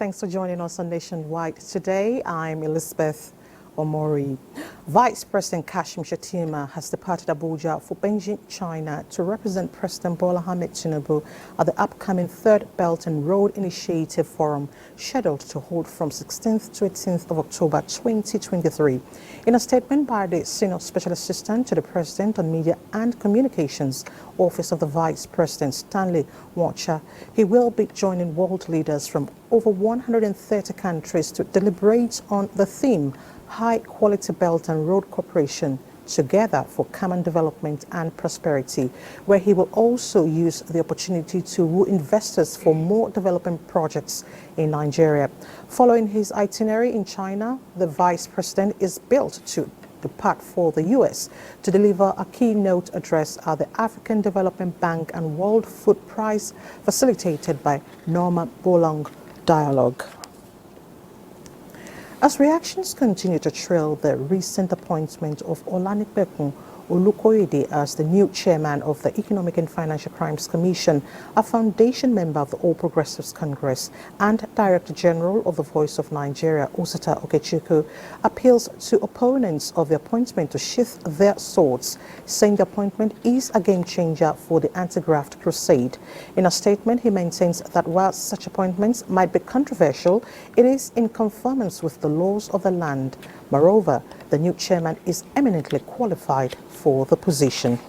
Thanks for joining us on Nationwide. Today, I'm Elizabeth Omori. Vice President Kashim Shettima has departed Abuja for Beijing, China to represent President Bola Ahmed Tinubu at the upcoming Third Belt and Road Initiative Forum, scheduled to hold from 16th to 18th of October 2023. In a statement by the Senior Special Assistant to the President on Media and Communications, Office of the Vice President Stanley Watcher, he will be joining world leaders from over 130 countries to deliberate on the theme High Quality Belt and Road Cooperation Together for Common Development and Prosperity, where he will also use the opportunity to woo investors for more development projects in Nigeria. Following his itinerary in China, the Vice President is built to depart for the U.S. to deliver a keynote address at the African Development Bank and World Food Prize, facilitated by Norma Bolong Dialogue. As reactions continue to trail the recent appointment of Olanipekun Olukoyede as the new chairman of the Economic and Financial Crimes Commission, a foundation member of the All Progressives Congress and Director General of the Voice of Nigeria, Osita Okechukwu, appeals to opponents of the appointment to sheath their swords, saying the appointment is a game changer for the anti-graft crusade. In a statement, he maintains that while such appointments might be controversial, it is in conformance with the laws of the land. Moreover, the new chairman is eminently qualified for the position.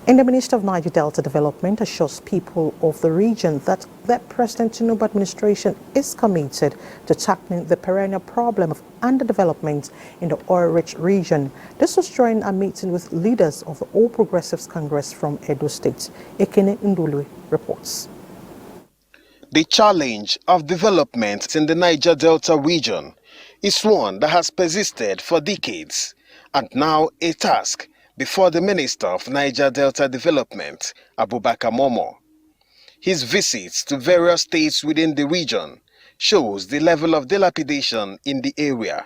And the Minister of Niger Delta Development assures people of the region that the President Tinubu administration is committed to tackling the perennial problem of underdevelopment in the oil-rich region. This was during a meeting with leaders of the All Progressives Congress from Edo State. Ekene Ndulu reports. The challenge of development in the Niger Delta region is one that has persisted for decades, and now a task before the Minister of Niger Delta Development, Abubakar Momo. His visits to various states within the region shows the level of dilapidation in the area.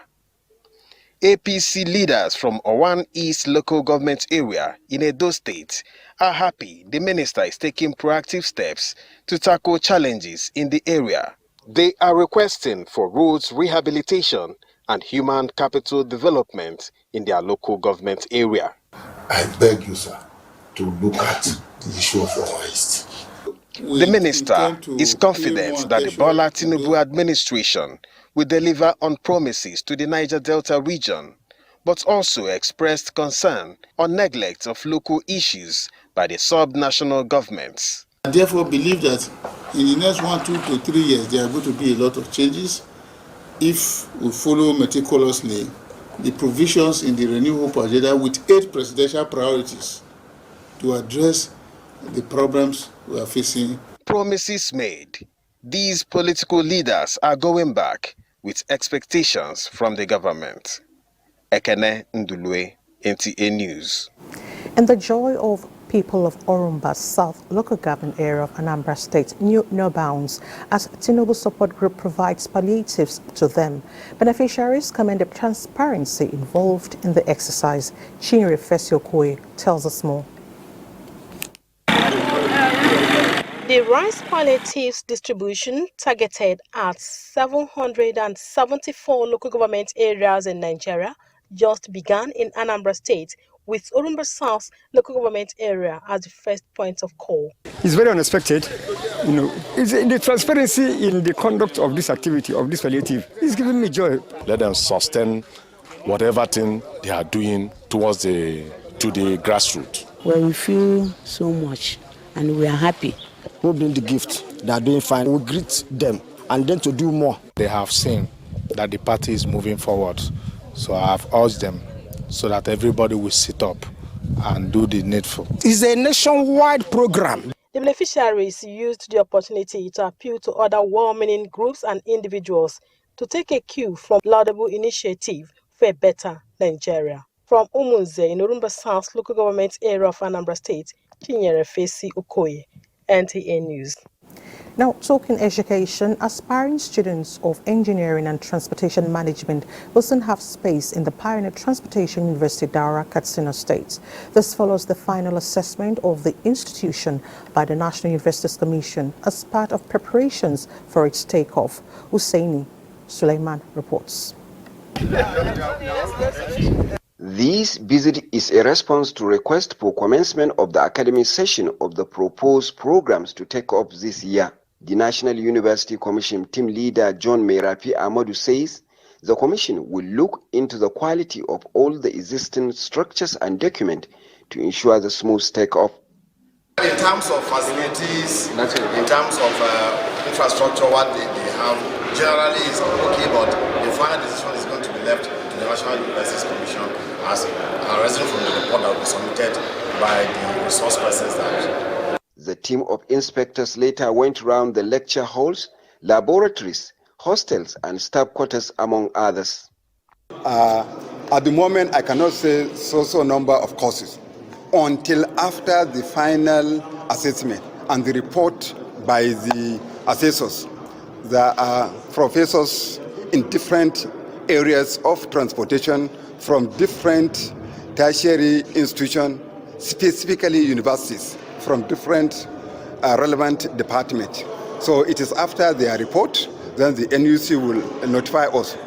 APC leaders from Owan East local government area in Edo State are happy the minister is taking proactive steps to tackle challenges in the area. They are requesting for roads rehabilitation and human capital development in their local government area. I beg you, sir, to look at the issue of Owan East. The minister is confident that the Bola Tinubu administration will deliver on promises to the Niger Delta region, but also expressed concern on neglect of local issues by the subnational governments. I therefore believe that in the next 1, 2 to 3 years, there are going to be a lot of changes if we follow meticulously the provisions in the Renewal Hope Agenda with 8 presidential priorities to address the problems we are facing. Promises made. These political leaders are going back with expectations from the government. Ekene Ndulue, NTA News. And the joy of people of Orumba South local government area of Anambra State knew no bounds as Tinubu support group provides palliatives to them. Beneficiaries commended transparency involved in the exercise. Chinyere Fesiokoe tells us more. The rice palliatives distribution targeted at 774 local government areas in Nigeria just began in Anambra State, with Orumba South local government area as the first point of call. It's very unexpected. It's the transparency in the conduct of this activity, of this palliative, is giving me joy. Let them sustain whatever thing they are doing towards to the grassroots. Well, we feel so much and we are happy. Who bring the gift, they are doing fine. We greet them and then to do more. They have seen that the party is moving forward, so I have urged them so that everybody will sit up and do the needful. It's a nationwide program. The beneficiaries used the opportunity to appeal to other well-meaning groups and individuals to take a cue from laudable initiative for a better Nigeria. From Umunze in Orumba South local government area of Anambra State, Chinyere Fesiokoe, NTA News. Now, talking education, aspiring students of engineering and transportation management will soon have space in the Pioneer Transportation University, Daura, Katsina State. This follows the final assessment of the institution by the National Universities Commission as part of preparations for its takeoff. Husseini Suleiman reports. This visit is a response to request for commencement of the academic session of the proposed programs to take off this year. The National University Commission team leader John Merapi Amadou says the commission will look into the quality of all the existing structures and documents to ensure the smooth takeoff. In terms of facilities, in terms of infrastructure, what they have generally is okay, but the final decision is going to be left to the National Universities Commission as arising from the report that will be submitted by the resource persons that. The team of inspectors later went around the lecture halls, laboratories, hostels, and staff quarters, among others. At the moment, I cannot say so number of courses until after the final assessment and the report by the assessors. There are professors in different areas of transportation from different tertiary institutions, specifically universities, from different relevant departments. So it is after their report, then the NUC will notify us.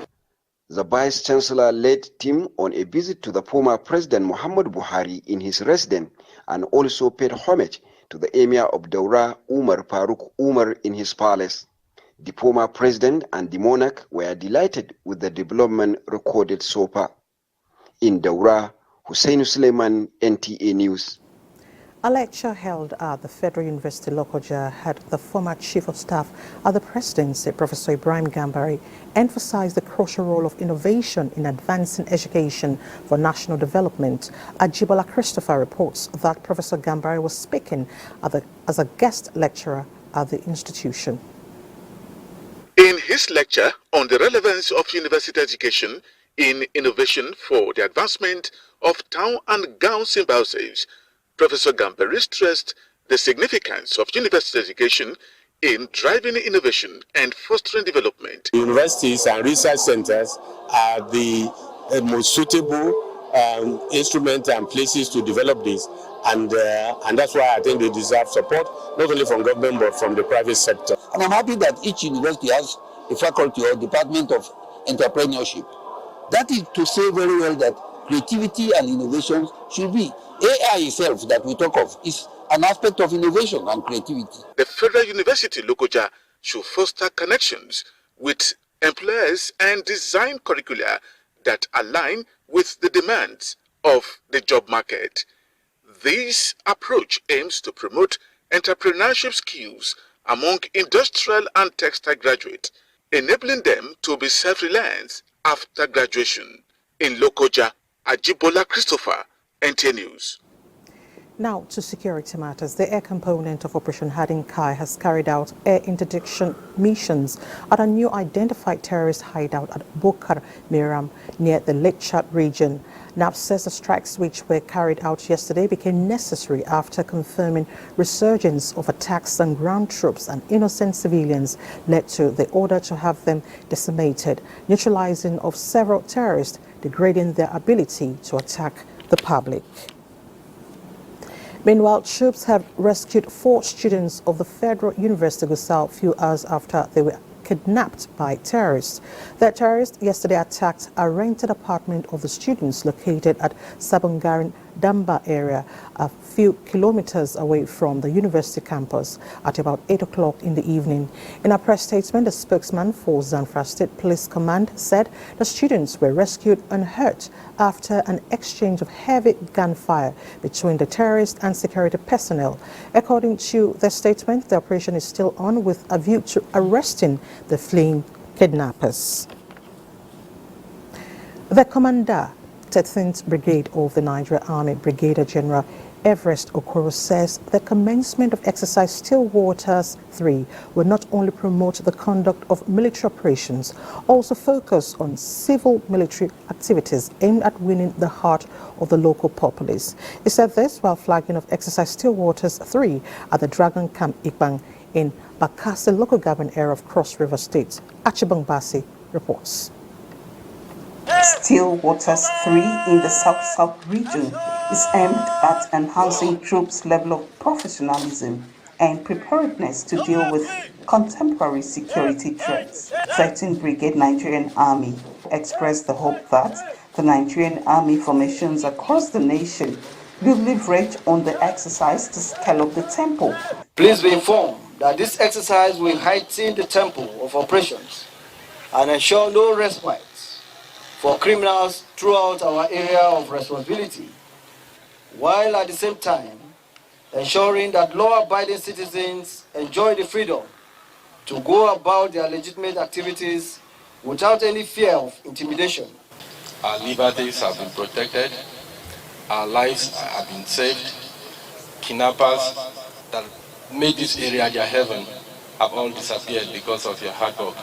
The Vice Chancellor led team on a visit to the former President Muhammad Buhari in his residence and also paid homage to the Emir of Daura, Umar Faruk Umar, in his palace. The former president and the monarch were delighted with the development recorded so far. In Daura, Hussein Suleiman, NTA News. A lecture held at the Federal University Lokoja had the former Chief of Staff at the Presidency, Professor Ibrahim Gambari, emphasized the crucial role of innovation in advancing education for national development. Ajibola Christopher reports that Professor Gambari was speaking as a guest lecturer at the institution. In his lecture on the relevance of university education in innovation for the advancement of town and gown symbiosis, Professor Gambari stressed the significance of university education in driving innovation and fostering development. Universities and research centers are the most suitable instruments and places to develop this, and that's why I think they deserve support, not only from government but from the private sector. And I'm happy that each university has a faculty or department of entrepreneurship. That is to say very well that creativity and innovation should be. AI itself that we talk of is an aspect of innovation and creativity. The Federal University Lokoja should foster connections with employers and design curricula that align with the demands of the job market. This approach aims to promote entrepreneurship skills among industrial and textile graduates, enabling them to be self-reliant after graduation. In Lokoja, Ajibola Christopher, NTA News. Now to security matters. The air component of Operation Hardin Kai has carried out air interdiction missions at a new identified terrorist hideout at Bokar Miram near the Lake Chad region. NAP says the strikes, which were carried out yesterday, became necessary after confirming resurgence of attacks on ground troops and innocent civilians led to the order to have them decimated, neutralizing of several terrorists, degrading their ability to attack the public. Meanwhile, troops have rescued 4 students of the Federal University of Gusau a few hours after they were kidnapped by terrorists. The terrorists yesterday attacked a rented apartment of the students located at Sabungarin Damba area, a few kilometers away from the university campus, at about 8 o'clock in the evening. In a press statement, the spokesman for Zamfara State Police Command said the students were rescued unhurt after an exchange of heavy gunfire between the terrorists and security personnel. According to the statement, the operation is still on with a view to arresting the fleeing kidnappers. The commander, 13th Brigade of the Nigerian Army, Brigadier General Everest Okoro, says the commencement of exercise Still Waters 3 will not only promote the conduct of military operations, also focus on civil military activities aimed at winning the heart of the local populace. He said this while flagging of exercise Still Waters 3 at the Dragon Camp Ikbang in Bakassi local government area of Cross River State. Achibang Basi reports. Still Waters 3 in the South-South region is aimed at enhancing troops' level of professionalism and preparedness to deal with contemporary security threats. 13th Brigade Nigerian Army expressed the hope that the Nigerian Army formations across the nation will leverage on the exercise to scale up the tempo. Please be informed that this exercise will heighten the tempo of operations and ensure no respite for criminals throughout our area of responsibility, while at the same time ensuring that law-abiding citizens enjoy the freedom to go about their legitimate activities without any fear of intimidation. Our liberties have been protected, our lives have been saved. Kidnappers that made this area their heaven have all disappeared because of your hard work.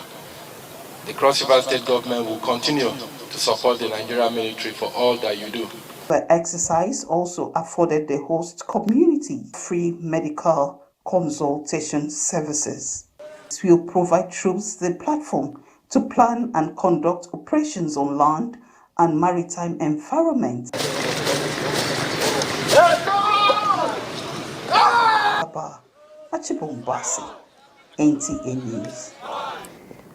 The Cross River State government will continue to support the Nigerian military for all that you do. The exercise also afforded the host community free medical consultation services. This will provide troops the platform to plan and conduct operations on land and maritime environment. Achibong Basi, NTA News.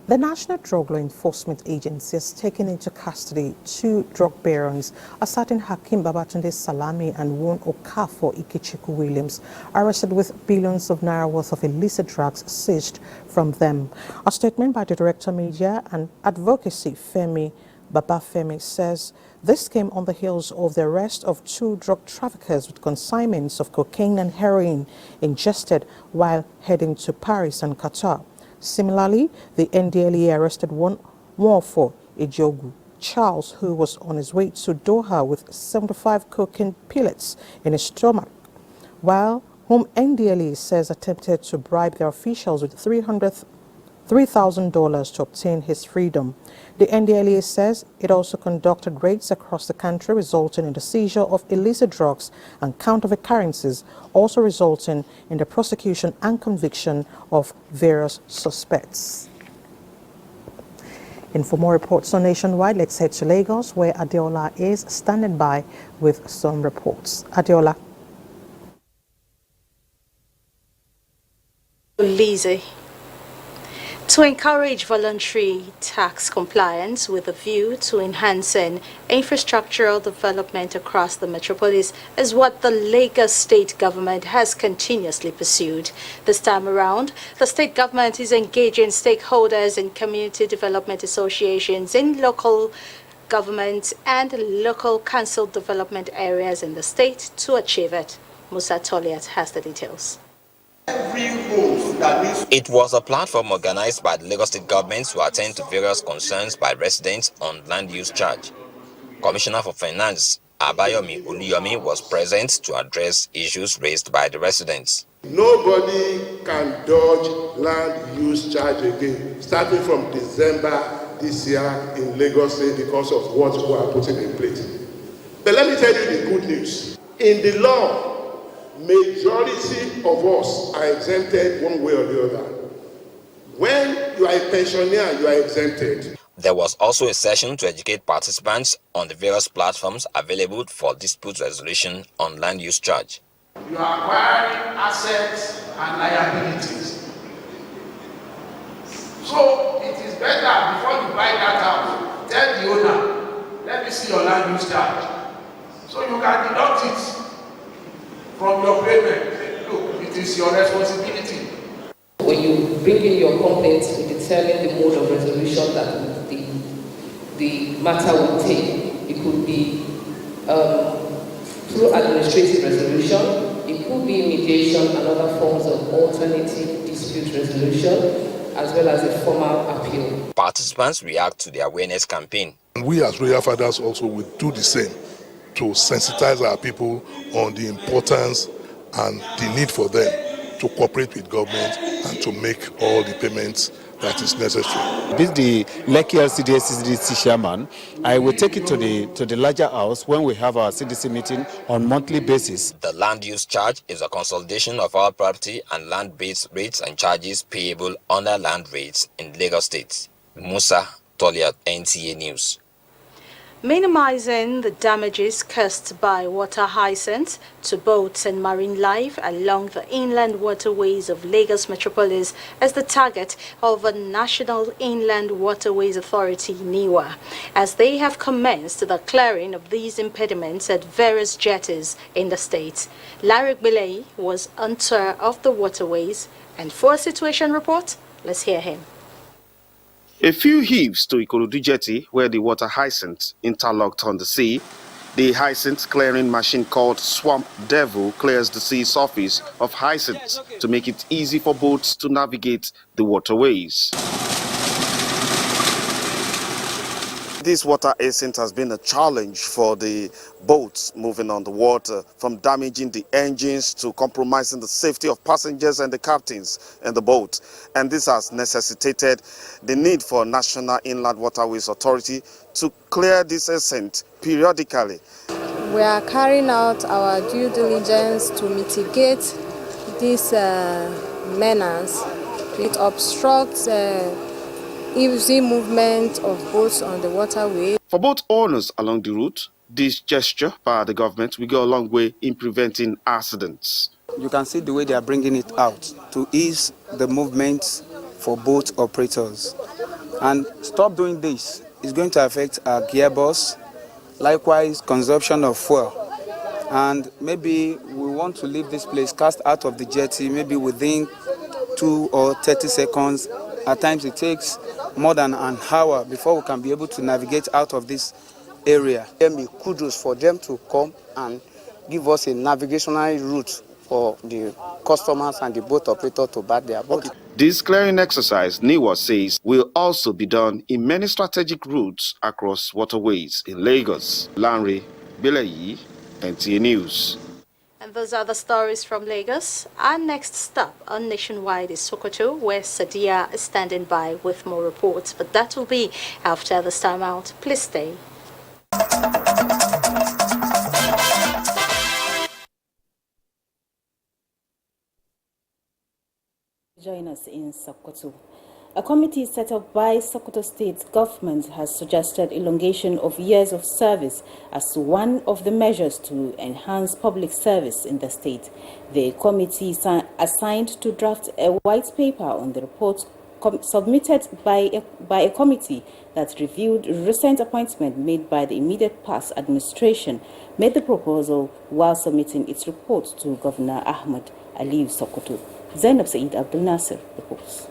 The National Drug Law Enforcement Agency has taken into custody 2 drug barons, a certain Hakim Babatunde Salami and one Okafor Ikechukwu Williams, arrested with billions of naira worth of illicit drugs seized from them. A statement by the Director Media and Advocacy, Femi Babafemi, says this came on the heels of the arrest of 2 drug traffickers with consignments of cocaine and heroin ingested while heading to Paris and Qatar. Similarly, the NDLEA arrested one more for Ejogu Charles, who was on his way to Doha with 75 cocaine pellets in his stomach, while whom NDLEA says attempted to bribe their officials with $3,000 to obtain his freedom. The NDLEA says it also conducted raids across the country, resulting in the seizure of illicit drugs and counterfeit currencies, also resulting in the prosecution and conviction of various suspects. And for more reports on Nationwide, let's head to Lagos, where Adeola is standing by with some reports. Adeola. Lizzie. To encourage voluntary tax compliance with a view to enhancing infrastructural development across the metropolis is what the Lagos state government has continuously pursued. This time around, the state government is engaging stakeholders in community development associations in local government and local council development areas in the state to achieve it. Musa Toliat has the details. It was a platform organized by the Lagos State government to attend to various concerns by residents on land use charge. Commissioner for Finance, Abayomi Oluyomi, was present to address issues raised by the residents. Nobody can dodge land use charge again, starting from December this year in Lagos State because of what we are putting in place. But let me tell you the good news. In the law, majority of us are exempted one way or the other. When you are a pensioner, you are exempted. There was also a session to educate participants on the various platforms available for dispute resolution on land use charge. You are acquiring assets and liabilities. So it is better before you buy that house, tell the owner, let me see your land use charge. So you can deduct it from your payment. Look, it is your responsibility. When you bring in your complaints, we determine the mode of resolution that the matter will take. It could be through administrative resolution, it could be mediation and other forms of alternative dispute resolution, as well as a formal appeal. Participants react to the awareness campaign. We as royal fathers also will do the same to sensitize our people on the importance and the need for them to cooperate with government and to make all the payments that is necessary. This the Lekki LCDA CDC chairman. I will take it to the larger house when we have our CDC meeting on monthly basis. The land use charge is a consolidation of all property and land-based rates and charges payable under land rates in Lagos State. Musa Toliat, NTA News. Minimizing the damages caused by water hyacinth to boats and marine life along the inland waterways of Lagos Metropolis is the target of the National Inland Waterways Authority, NIWA, as they have commenced the clearing of these impediments at various jetties in the state. Larry Bilei was on tour of the waterways, and for a situation report, let's hear him. A few heaves to Ikorodu jetty, where the water hyacinth interlocked on the sea. The hyacinth clearing machine called Swamp Devil clears the sea surface of hyacinth to make it easy for boats to navigate the waterways. This water hyacinth has been a challenge for the boats moving on the water, from damaging the engines to compromising the safety of passengers and the captains in the boat. And this has necessitated the need for National Inland Waterways Authority to clear this hyacinth periodically. We are carrying out our due diligence to mitigate this menace. It obstructs easy movement of boats on the waterway. For boat owners along the route, this gesture by the government will go a long way in preventing accidents. You can see the way they are bringing it out to ease the movement for boat operators. And stop doing this is going to affect our gearbox, likewise consumption of fuel. And maybe we want to leave this place, cast out of the jetty, maybe within 2 or 30 seconds. At times it takes more than an hour before we can be able to navigate out of this area. Kudos for them to come and give us a navigational route for the customers and the boat operator to back their boat. This clearing exercise, NIWA says, will also be done in many strategic routes across waterways in Lagos. Lanre Bilayi, NTA News. And those are the stories from Lagos. Our next stop on Nationwide is Sokoto, where Sadia is standing by with more reports. But that will be after this time out. Please stay. Join us in Sokoto. A committee set up by Sokoto State government has suggested elongation of years of service as one of the measures to enhance public service in the state. The committee is assigned to draft a white paper on the report submitted by a committee that reviewed recent appointment made by the immediate past administration, made the proposal while submitting its report to Governor Ahmed Aliyu Sokoto. Zainab Said Abdul Nasir reports.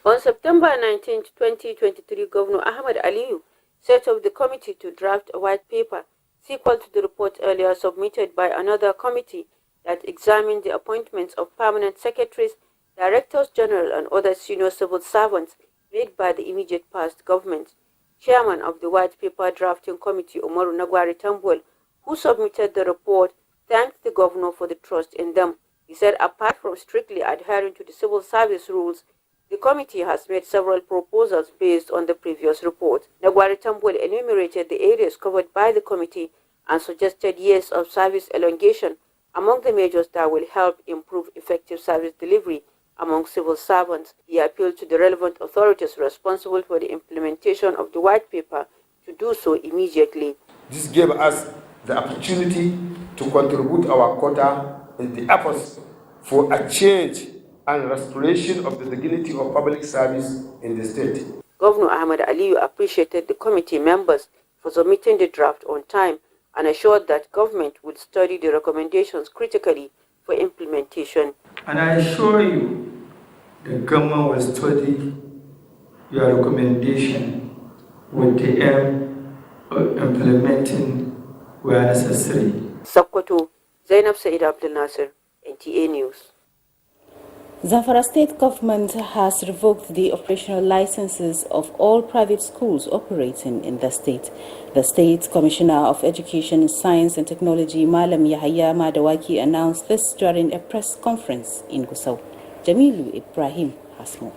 On September 19, 2023, Governor Ahmed Aliyu set up the committee to draft a white paper sequel to the report earlier submitted by another committee that examined the appointments of permanent secretaries, directors general and other senior civil servants made by the immediate past government. Chairman of the white paper drafting committee, Umaru Nagwari Tambol, who submitted the report, thanked the governor for the trust in them. He said apart from strictly adhering to the civil service rules, the committee has made several proposals based on the previous report. Nagwari Tambol enumerated the areas covered by the committee and suggested years of service elongation among the measures that will help improve effective service delivery among civil servants. He appealed to the relevant authorities responsible for the implementation of the white paper to do so immediately. This gave us the opportunity to contribute our quota in the efforts for a change and restoration of the dignity of public service in the state. Governor Ahmed Aliyu appreciated the committee members for submitting the draft on time and assured that government would study the recommendations critically for implementation. And I assure you, the government will study your recommendation with the aim of implementing where necessary. Sokoto, Zainab Said Abdul Nasir, NTA News. Zamfara State government has revoked the operational licenses of all private schools operating in the state. The State Commissioner of Education, Science and Technology, Malam Yahaya Madawaki, announced this during a press conference in Gusau. Jamilu Ibrahim has more.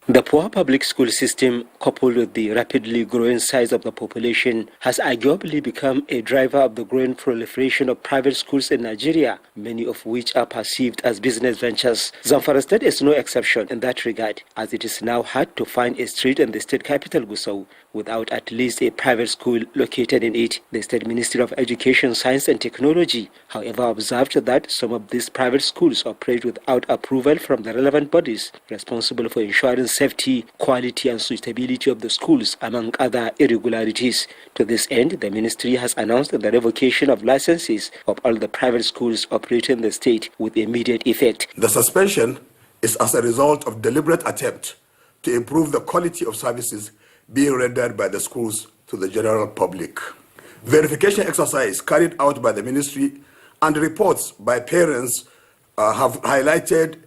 The poor public school system, coupled with the rapidly growing size of the population, has arguably become a driver of the growing proliferation of private schools in Nigeria, many of which are perceived as business ventures. Zamfara State is no exception in that regard, as it is now hard to find a street in the state capital, Gusau, without at least a private school located in it. The State Ministry of Education, Science and Technology, however, observed that some of these private schools operate without approval from the relevant bodies responsible for ensuring safety, quality and suitability of the schools, among other irregularities. To this end, the ministry has announced the revocation of licenses of all the private schools operating in the state with immediate effect. The suspension is as a result of deliberate attempt to improve the quality of services being rendered by the schools to the general public. Verification exercise carried out by the ministry and reports by parents have highlighted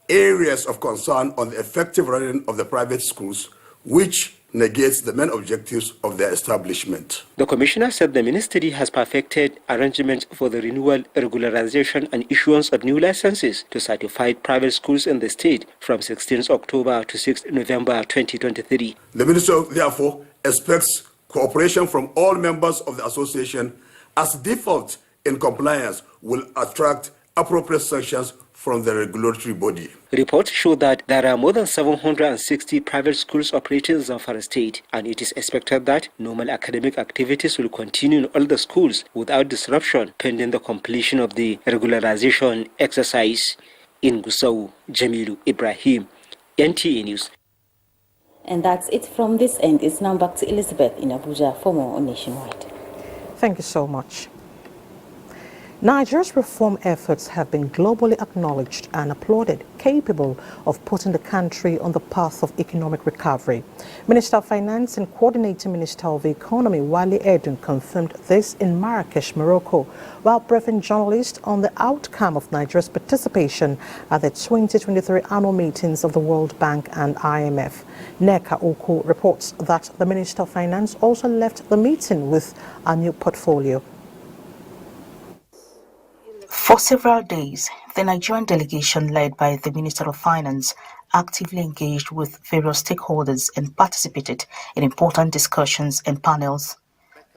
areas of concern on the effective running of the private schools, which negates the main objectives of their establishment. The commissioner said the ministry has perfected arrangements for the renewal, regularization and issuance of new licenses to certified private schools in the state from 16 October to 6 November 2023. The minister therefore expects cooperation from all members of the association, as default in compliance will attract appropriate sanctions from the regulatory body. Reports show that there are more than 760 private schools operating in Zamfara State, and it is expected that normal academic activities will continue in all the schools without disruption pending the completion of the regularization exercise. In Gusau, Jamilu Ibrahim, NTA News. And that's it from this end. It's now back to Elizabeth in Abuja for more on Nationwide. Thank you so much. Nigeria's reform efforts have been globally acknowledged and applauded, capable of putting the country on the path of economic recovery. Minister of Finance and Coordinating Minister of the Economy, Wale Edun, confirmed this in Marrakesh, Morocco, while briefing journalists on the outcome of Nigeria's participation at the 2023 annual meetings of the World Bank and IMF. Neka Oku reports that the Minister of Finance also left the meeting with a new portfolio. For several days, the Nigerian delegation led by the Minister of Finance actively engaged with various stakeholders and participated in important discussions and panels.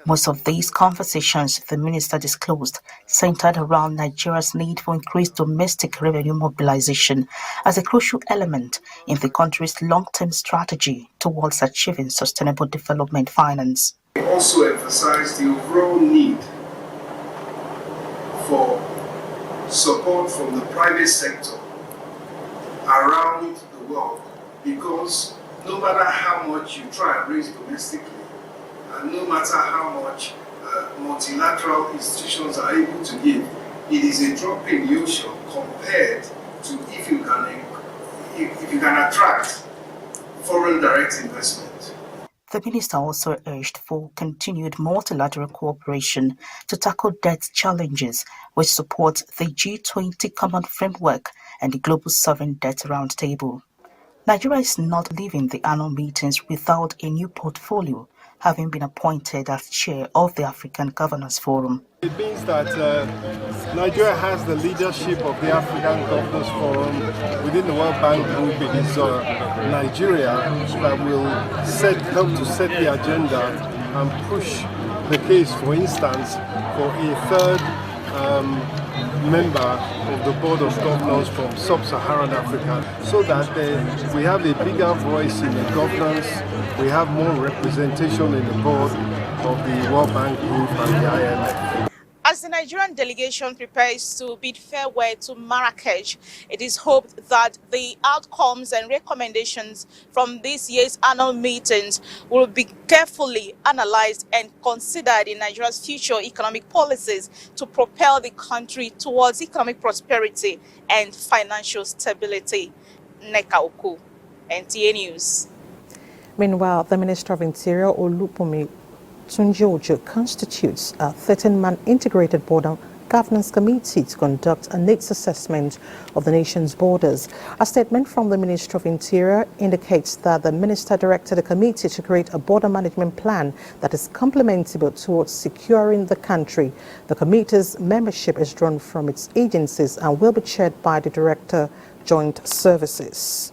Most of these conversations, the minister disclosed, centered around Nigeria's need for increased domestic revenue mobilization as a crucial element in the country's long-term strategy towards achieving sustainable development finance. We also emphasized the overall need for support from the private sector around the world, because no matter how much you try and raise domestically, and no matter how much multilateral institutions are able to give, it is a drop in the ocean compared to if you can attract foreign direct investment. The minister also urged for continued multilateral cooperation to tackle debt challenges, which support the G20 Common Framework and the Global Sovereign Debt Roundtable. Nigeria is not leaving the annual meetings without a new portfolio, having been appointed as chair of the African Governors Forum. It means that Nigeria has the leadership of the African Governors Forum within the World Bank Group. It is Nigeria that will help to set the agenda and push the case, for instance, for a third member of the Board of Governors from Sub-Saharan Africa, so that we have a bigger voice in the governance, we have more representation in the board of the World Bank Group and the IMF. As the Nigerian delegation prepares to bid farewell to Marrakesh, it is hoped that the outcomes and recommendations from this year's annual meetings will be carefully analyzed and considered in Nigeria's future economic policies to propel the country towards economic prosperity and financial stability. Neka Oku, NTA News. Meanwhile, the Minister of Interior, Olupumi Tunji constitutes a 13-man integrated border governance committee to conduct a needs assessment of the nation's borders. A statement from the Ministry of Interior indicates that the minister directed the committee to create a border management plan that is complementable towards securing the country. The committee's membership is drawn from its agencies and will be chaired by the Director, Joint Services.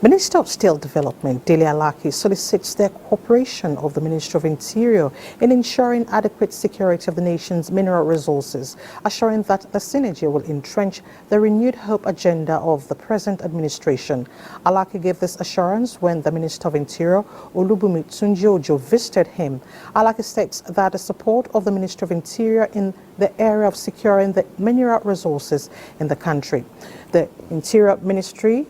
Minister of State Development, Dele Alaki, solicits the cooperation of the Ministry of Interior in ensuring adequate security of the nation's mineral resources, assuring that the synergy will entrench the renewed hope agenda of the present administration. Alaki gave this assurance when the Minister of Interior, Olubunmi Tunji-Ojo, visited him. Alaki states that the support of the Ministry of Interior in the area of securing the mineral resources in the country. The Interior Ministry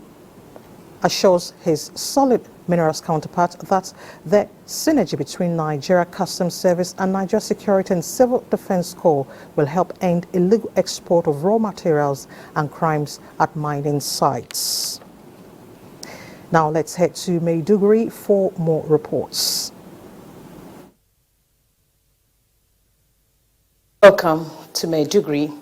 assures his solid minerals counterpart that the synergy between Nigeria Customs Service and Nigeria Security and Civil Defense Corps will help end illegal export of raw materials and crimes at mining sites. Now let's head to Maiduguri for more reports. Welcome to Maiduguri.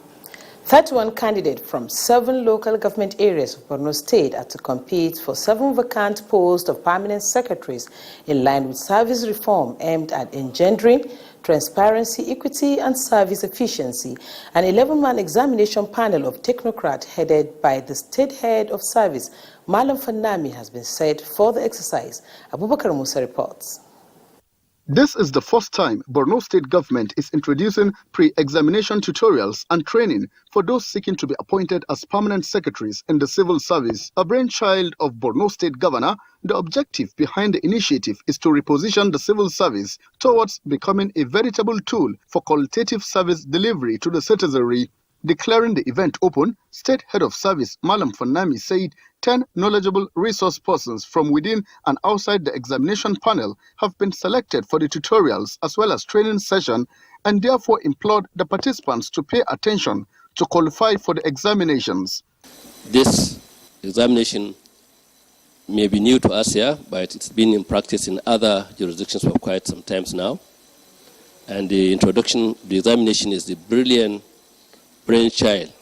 31 candidates from 7 local government areas of Borno State are to compete for 7 vacant posts of permanent secretaries in line with service reform aimed at engendering transparency, equity, and service efficiency. An 11-man examination panel of technocrats headed by the state head of service, Malam Fanami, has been set for the exercise. Abubakar Musa reports. This is the first time Borno State government is introducing pre-examination tutorials and training for those seeking to be appointed as permanent secretaries in the civil service. A brainchild of Borno State Governor, the objective behind the initiative is to reposition the civil service towards becoming a veritable tool for qualitative service delivery to the citizenry. Declaring the event open, State Head of Service Malam Fanami said 10 knowledgeable resource persons from within and outside the examination panel have been selected for the tutorials as well as training session, and therefore implored the participants to pay attention to qualify for the examinations. This examination may be new to us here, but it's been in practice in other jurisdictions for quite some time now. And the examination is the brilliant brainchild,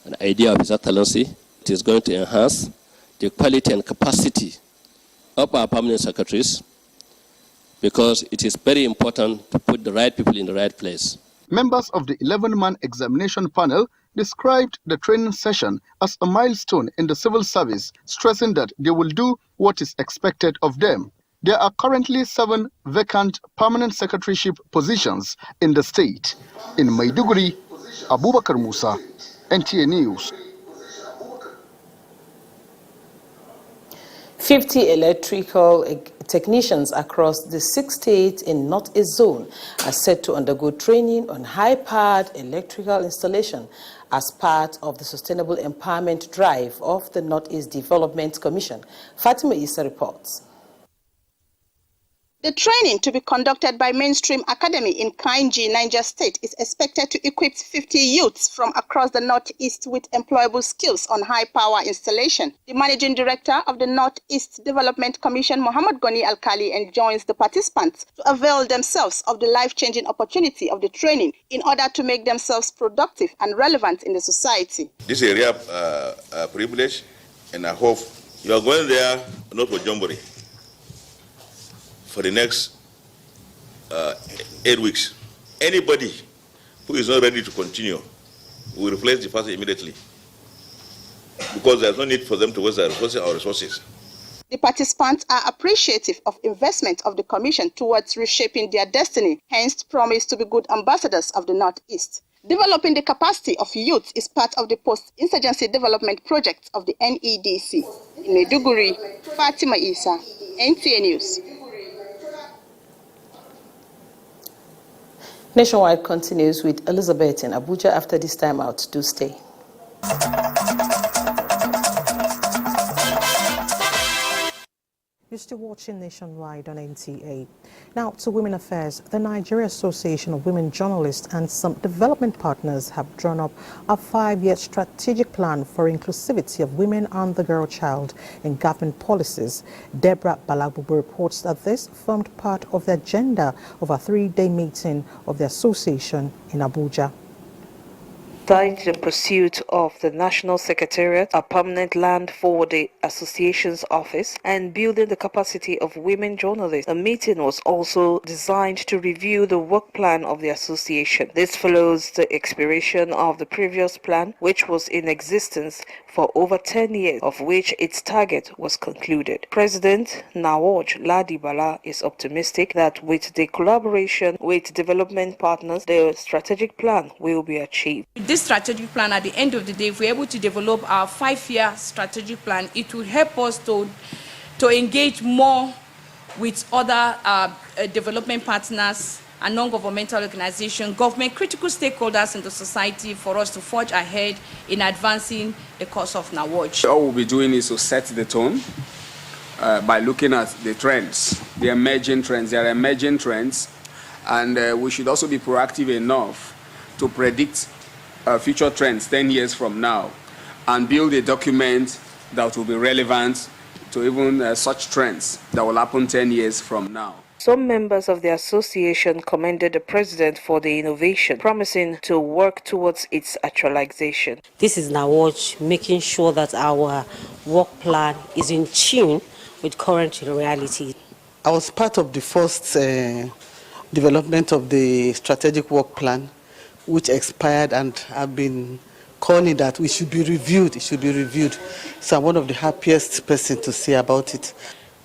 an idea of His Excellency. It is going to enhance the quality and capacity of our permanent secretaries because it is very important to put the right people in the right place. Members of the 11-man examination panel described the training session as a milestone in the civil service, stressing that they will do what is expected of them. There are currently 7 vacant permanent secretaryship positions in the state. In Maiduguri, Abubakar Musa, NTA News. 50 electrical technicians across the 6 states in Northeast Zone are set to undergo training on high-powered electrical installation as part of the Sustainable Empowerment Drive of the Northeast Development Commission. Fatima Issa reports. The training, to be conducted by Mainstream Academy in Kainji, Niger State, is expected to equip 50 youths from across the Northeast with employable skills on high-power installation. The Managing Director of the Northeast Development Commission, Muhammad Goni Alkali, enjoins the participants to avail themselves of the life-changing opportunity of the training in order to make themselves productive and relevant in the society. This is a real privilege, and I hope you are going there not for jamboree. For the next 8 weeks, anybody who is not ready to continue will replace the person immediately, because there's no need for them to waste their resources. The participants are appreciative of investment of the Commission towards reshaping their destiny, hence promise to be good ambassadors of the Northeast. Developing the capacity of youth is part of the post-insurgency development project of the NEDC. In Maiduguri, Fatima Issa, NTA News. Nationwide continues with Elizabeth in Abuja after this time out. Do stay. You're still watching Nationwide on NTA. Now to Women Affairs. The Nigeria Association of Women Journalists and some development partners have drawn up a 5-year strategic plan for inclusivity of women and the girl child in government policies. Deborah Balabubu reports that this formed part of the agenda of a 3-day meeting of the association in Abuja. started in pursuit of the National Secretariat, a permanent land for the association's office, and building the capacity of women journalists. A meeting was also designed to review the work plan of the association. This follows the expiration of the previous plan, which was in existence for over 10 years, of which its target was concluded. President Nawoj Ladibala is optimistic that with the collaboration with development partners, the strategic plan will be achieved. With this strategic plan, at the end of the day, if we're able to develop our 5-year strategic plan, it will help us to engage more with other development partners and non-governmental organizations, government, critical stakeholders in the society, for us to forge ahead in advancing the cause of Nawoj. All we'll be doing is to set the tone by looking at the trends, the emerging trends. There are emerging trends, and we should also be proactive enough to predict future trends 10 years from now and build a document that will be relevant to even such trends that will happen 10 years from now. Some members of the association commended the president for the innovation, promising to work towards its actualization. This is Nawoj making sure that our work plan is in tune with current reality. I was part of the first development of the strategic work plan, which expired, and I've been calling that we should be reviewed. It should be reviewed. So I'm one of the happiest person to say about it.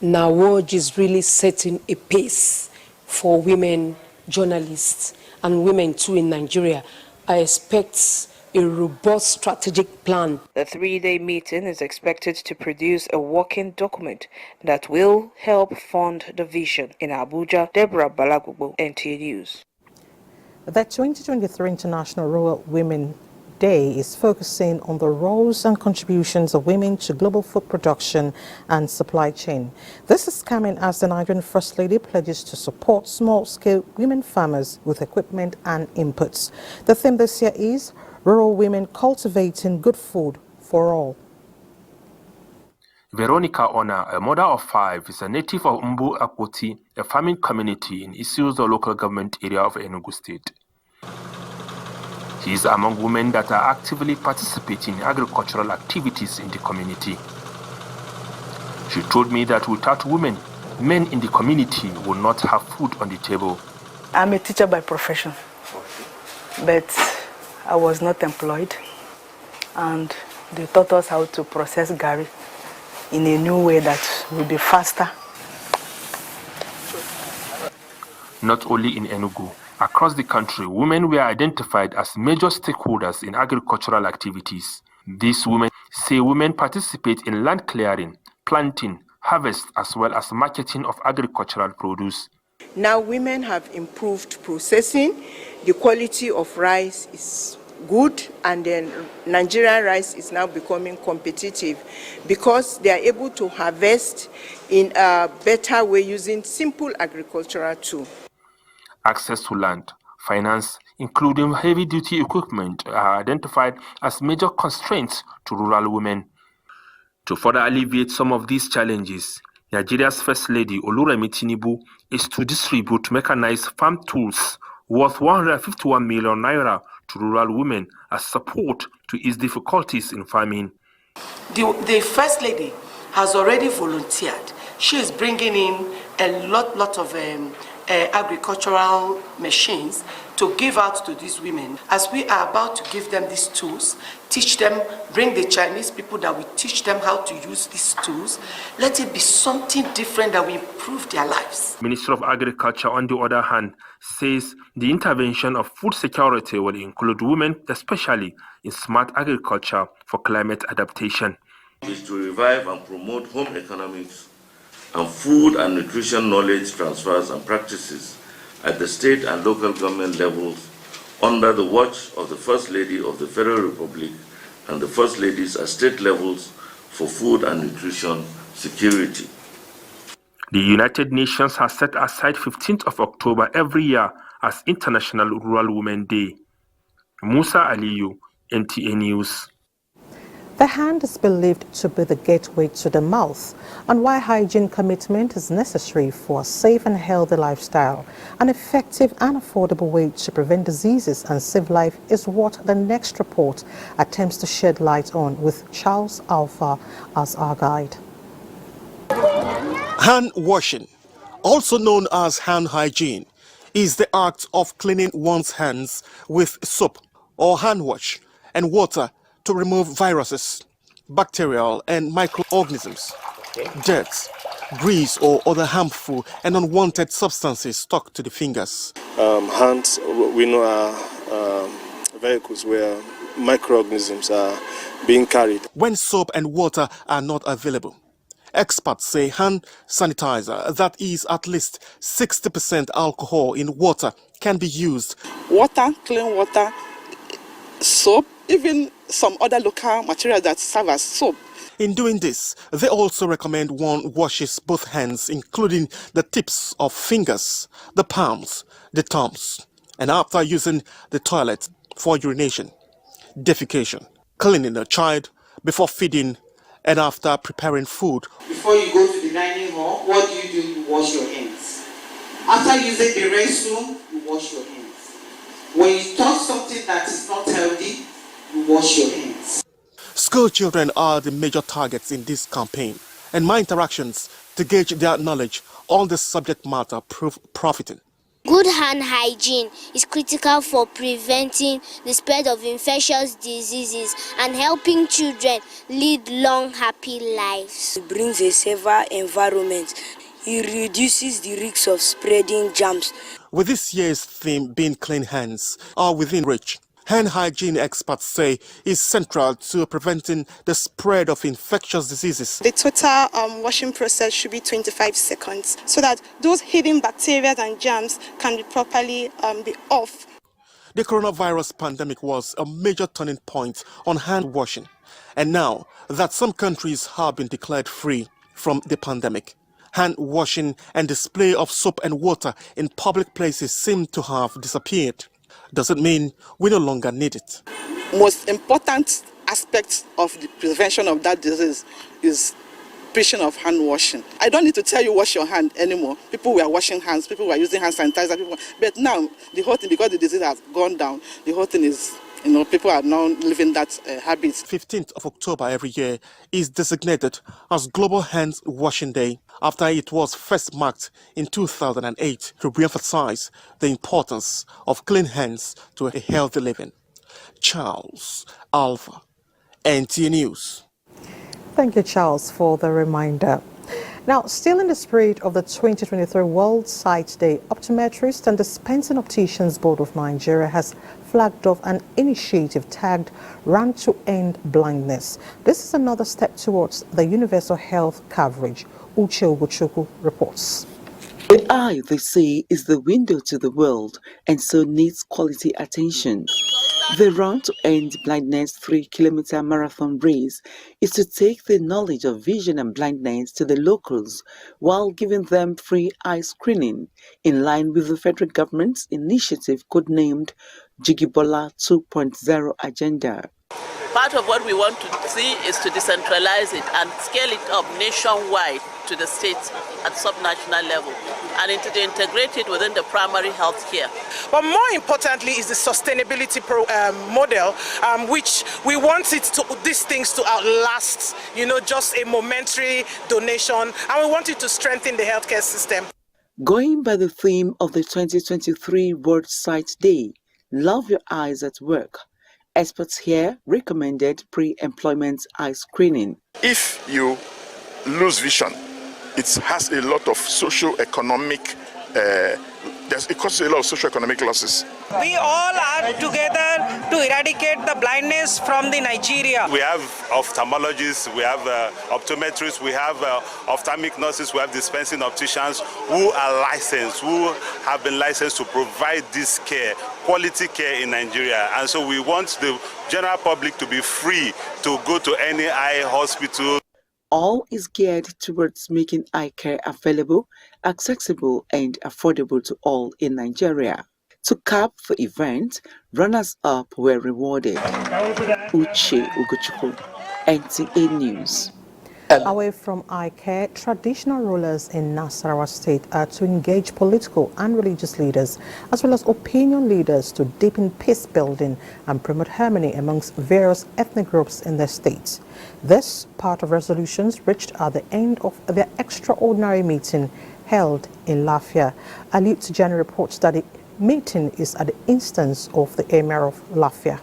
Nawoj is really setting a pace for women journalists and women too in Nigeria. I expect a robust strategic plan. The 3-day meeting is expected to produce a working document that will help fund the vision. In Abuja, Deborah Balagubo, NTA News. The 2023 International Rural Women Day is focusing on the roles and contributions of women to global food production and supply chain. This is coming as the Nigerian First Lady pledges to support small-scale women farmers with equipment and inputs. The theme this year is Rural Women Cultivating Good Food for All. Veronica Ona, a mother of 5, is a native of Mbu Akoti, a farming community in Isuzo local government area of Enugu State. She is among women that are actively participating in agricultural activities in the community. She told me that without women, men in the community will not have food on the table. I'm a teacher by profession, but I was not employed, and they taught us how to process gari in a new way that will be faster. Not only in Enugu, across the country, women were identified as major stakeholders in agricultural activities. These women say women participate in land clearing, planting, harvest, as well as marketing of agricultural produce. Now women have improved processing. The quality of rice is good, and then Nigerian rice is now becoming competitive because they are able to harvest in a better way using simple agricultural tools. Access to land, finance, including heavy-duty equipment, are identified as major constraints to rural women. To further alleviate some of these challenges, Nigeria's First Lady Oluremi Tinubu is to distribute mechanized farm tools worth 151 million naira to rural women as support to ease difficulties in farming. The First Lady has already volunteered. She is bringing in a lot of agricultural machines to give out to these women. As we are about to give them these tools, teach them, bring the Chinese people that will teach them how to use these tools, let it be something different that will improve their lives. Minister of Agriculture, on the other hand, says the intervention of food security will include women, especially in smart agriculture for climate adaptation. Is to revive and promote home economics and food and nutrition knowledge transfers and practices at the state and local government levels under the watch of the First Lady of the Federal Republic and the First Ladies at state levels for food and nutrition security. The United Nations has set aside 15th of October every year as International Rural Women Day. Musa Aliyu, NTA News. The hand is believed to be the gateway to the mouth, and while hygiene commitment is necessary for a safe and healthy lifestyle, an effective and affordable way to prevent diseases and save life is what the next report attempts to shed light on, with Charles Alpha as our guide. Hand washing, also known as hand hygiene, is the act of cleaning one's hands with soap or hand wash and water to remove viruses, bacterial and microorganisms, dirt, grease or other harmful and unwanted substances stuck to the fingers. Hands, we know, are vehicles where microorganisms are being carried. When soap and water are not available, experts say hand sanitizer, that is at least 60% alcohol in water, can be used. Water, clean water, soap, even some other local materials that serve as soap. In doing this, they also recommend one washes both hands, including the tips of fingers, the palms, the thumbs, and after using the toilet for urination, defecation, cleaning a child, before feeding, and after preparing food. Before you go to the dining hall, what do? You wash your hands. After using the restroom, you wash your hands. When you touch something that is not healthy, you wash your hands. School children are the major targets in this campaign, and my interactions to gauge their knowledge on the subject matter prove profiting. Good hand hygiene is critical for preventing the spread of infectious diseases and helping children lead long, happy lives. It brings a safer environment. It reduces the risk of spreading germs. With this year's theme being clean hands are within reach, hand hygiene experts say is central to preventing the spread of infectious diseases. The total washing process should be 25 seconds so that those hidden bacteria and germs can be properly be off. The coronavirus pandemic was a major turning point on hand washing, and now that some countries have been declared free from the pandemic, hand washing and display of soap and water in public places seem to have disappeared. Doesn't mean we no longer need it. Most important aspect of the prevention of that disease is preaching of hand washing. I don't need to tell you wash your hand anymore. People were washing hands, people were using hand sanitizer, but now the whole thing, because the disease has gone down, the whole thing is, people are now living that habit. 15th of October every year is designated as Global Hand Washing Day after it was first marked in 2008 to re-emphasize the importance of clean hands to a healthy living. Charles Alpha, NTA News. Thank you, Charles, for the reminder. Now, still in the spirit of the 2023 World Sight Day, Optometrists and Dispensing Opticians Board of Nigeria has flagged off an initiative tagged Run to End Blindness. This is another step towards the universal health coverage. Uche Ogochukwu reports. The eye, they say, is the window to the world and so needs quality attention. The Run to End Blindness 3-kilometer marathon race is to take the knowledge of vision and blindness to the locals while giving them free eye screening in line with the federal government's initiative codenamed Jigibola 2.0 agenda. Part of what we want to see is to decentralize it and scale it up nationwide to the states at subnational level and to integrate it within the primary health care. But more importantly is the sustainability model, which we want these things to outlast, just a momentary donation, and we want it to strengthen the healthcare system. Going by the theme of the 2023 World Sight Day, Love Your Eyes at Work, experts here recommended pre-employment eye screening. If you lose vision, it has a lot of socio-economic it causes a lot of socio-economic losses. We all are together to eradicate the blindness from the Nigeria. We have ophthalmologists, we have optometrists, we have ophthalmic nurses, we have dispensing opticians who are licensed, who have been licensed to provide this care, quality care in Nigeria. And so we want the general public to be free to go to any eye hospital. All is geared towards making eye care available, accessible and affordable to all in Nigeria. To cap the event, runners-up were rewarded. Uche Ogochukwu, NTA News. Away from eye care, traditional rulers in Nasarawa State are to engage political and religious leaders as well as opinion leaders to deepen peace building and promote harmony amongst various ethnic groups in their state. This part of resolutions reached at the end of their extraordinary meeting held in Lafia. Ali Tijani reports that the meeting is at the instance of the Emir of Lafia.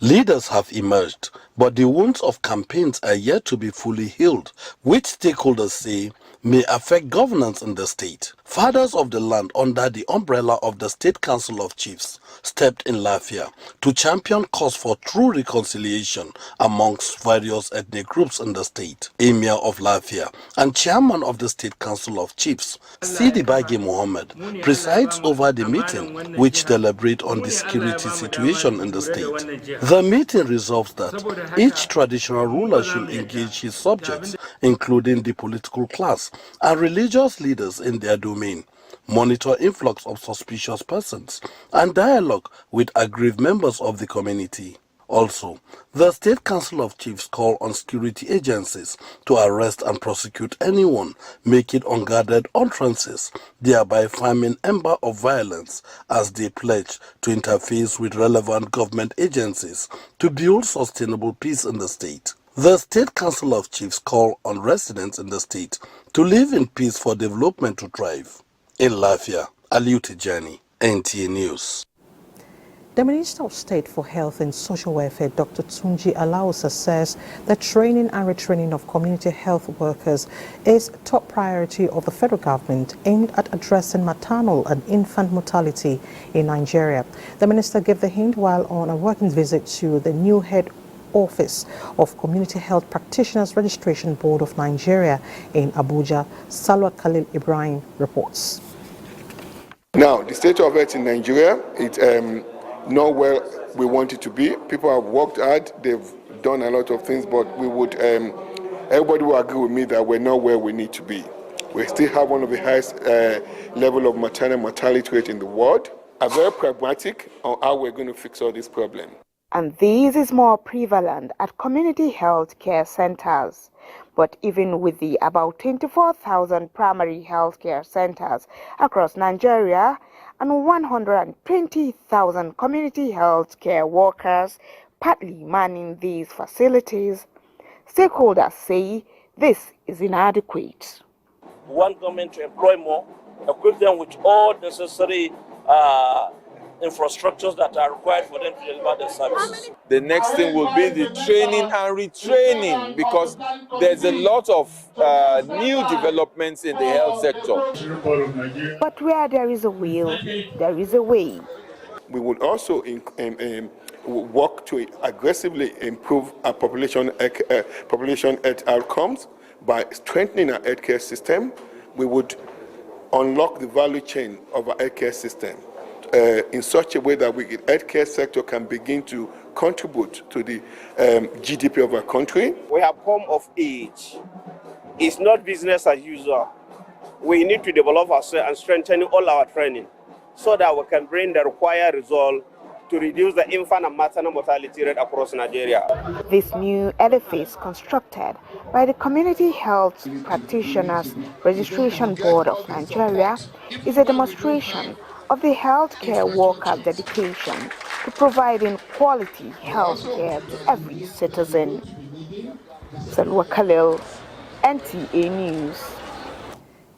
Leaders have emerged, but the wounds of campaigns are yet to be fully healed, which stakeholders say may affect governance in the state. Fathers of the land under the umbrella of the State Council of Chiefs stepped in Lafia to champion cause for true reconciliation amongst various ethnic groups in the state. Emir of Lafia and Chairman of the State Council of Chiefs, Sidi Bagi Mohammed, presides over the meeting which deliberates on the security situation in the state. The meeting resolves that each traditional ruler should engage his subjects, including the political class and religious leaders in their domain, monitor influx of suspicious persons, and dialogue with aggrieved members of the community. Also, the State Council of Chiefs call on security agencies to arrest and prosecute anyone making unguarded utterances, thereby firming ember of violence as they pledge to interface with relevant government agencies to build sustainable peace in the state. The State Council of Chiefs call on residents in the state to live in peace for development to thrive. In Lafia, Aliu Tijani, NTA News. The Minister of State for Health and Social Welfare, Dr. Tunji Alausa, says the training and retraining of community health workers is top priority of the federal government aimed at addressing maternal and infant mortality in Nigeria. The minister gave the hint while on a working visit to the new head office of Community Health Practitioners Registration Board of Nigeria in Abuja. Salwa Khalil Ibrahim reports. Now, the state of health in Nigeria, it's not where we want it to be. People have worked hard, they've done a lot of things, but we would, everybody will agree with me that we're not where we need to be. We still have one of the highest level of maternal mortality rate in the world. I'm very pragmatic on how we're going to fix all this problem. And this is more prevalent at community health care centers. But even with the about 24,000 primary health care centers across Nigeria and 120,000 community health care workers partly manning these facilities, stakeholders say this is inadequate. We want government to employ more, equip them with all necessary infrastructures that are required for them to deliver their services. The next thing will be the training and retraining, because there's a lot of new developments in the health sector. But where there is a will, there is a way. We would also work to aggressively improve our population health outcomes by strengthening our healthcare system. We would unlock the value chain of our healthcare system in such a way that the healthcare sector can begin to contribute to the GDP of our country. We have come of age. It's not business as usual. We need to develop ourselves and strengthen all our training so that we can bring the required result to reduce the infant and maternal mortality rate across Nigeria. This new edifice constructed by the Community Health Practitioners Registration Board of Nigeria is a demonstration of the healthcare worker dedication to providing quality health care to every citizen. Salwa Khalil, NTA News.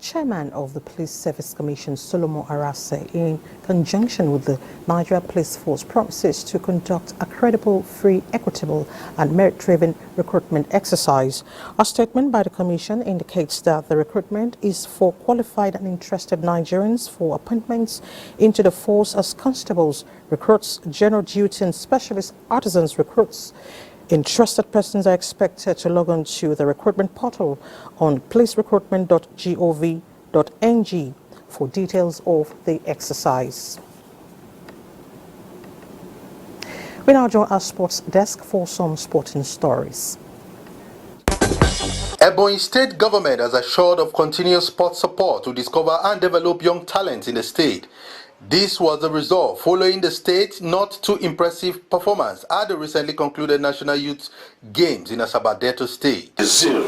Chairman of the Police Service Commission, Solomon Arase, in conjunction with the Nigeria Police Force, promises to conduct a credible, free, equitable and merit-driven recruitment exercise. A statement by the Commission indicates that the recruitment is for qualified and interested Nigerians for appointments into the force as constables, recruits, general duty and specialist artisans recruits. Interested persons are expected to log on to the recruitment portal on policerecruitment.gov.ng for details of the exercise. We now join our sports desk for some sporting stories. Ebonyi State government has assured of continuous sports support to discover and develop young talent in the state. This was the result following the state's not too impressive performance at the recently concluded National Youth Games in Asaba Delta State. The zeal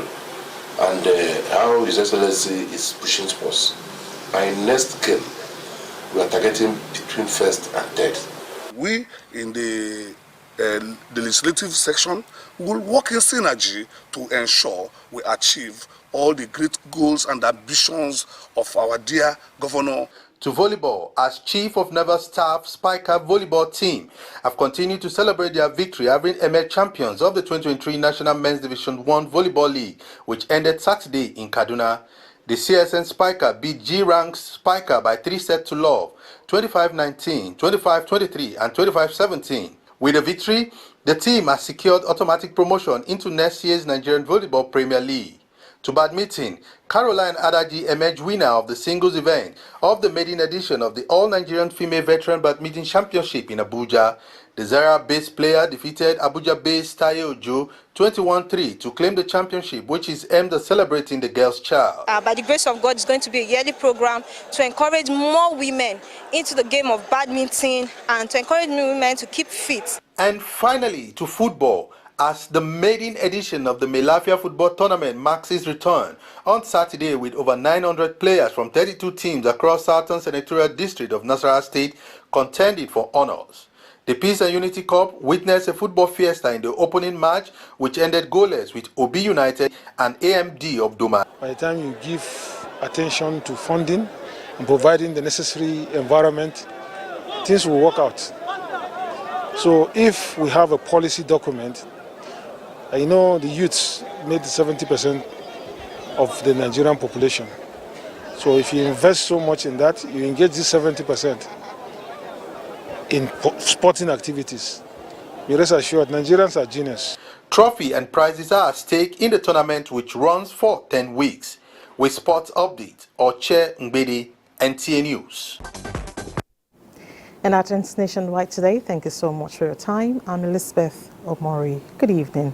and how His Excellency is pushing sports. In next game, we are targeting between first and third. We in the legislative section will work in synergy to ensure we achieve all the great goals and ambitions of our dear governor. To volleyball, as Chief of Naval Staff Spiker volleyball team have continued to celebrate their victory, having emerged champions of the 2023 National Men's Division 1 Volleyball League, which ended Saturday in Kaduna. The CSN Spiker beat G-Rank Spiker by 3 sets to love, 25-19, 25-23 and 25-17. With the victory, the team has secured automatic promotion into next year's Nigerian Volleyball Premier League. To badminton, Caroline Adaji emerged winner of the singles event of the maiden edition of the All-Nigerian Female Veteran Badminton Championship in Abuja. The Zaria-based player defeated Abuja-based Taye Ojo 21-3 to claim the championship, which is aimed at celebrating the girl's child. By the grace of God, it's going to be a yearly program to encourage more women into the game of badminton and to encourage women to keep fit. And finally, to football, as the maiden edition of the Melafia football tournament marks its return on Saturday with over 900 players from 32 teams across Southern Senatorial District of Nasarawa State contending for honors. The Peace and Unity Cup witnessed a football fiesta in the opening match, which ended goalless with Obi United and AMD of Doma. By the time you give attention to funding and providing the necessary environment, things will work out. So if we have a policy document, I know the youths made 70% of the Nigerian population. So if you invest so much in that, you engage this 70% in sporting activities. Be rest assured, Nigerians are genius. Trophy and prizes are at stake in the tournament, which runs for 10 weeks. With sports update, Oche Ngbedi, NTA News. And that ends Nationwide today. Thank you so much for your time. I'm Elizabeth Omori. Good evening.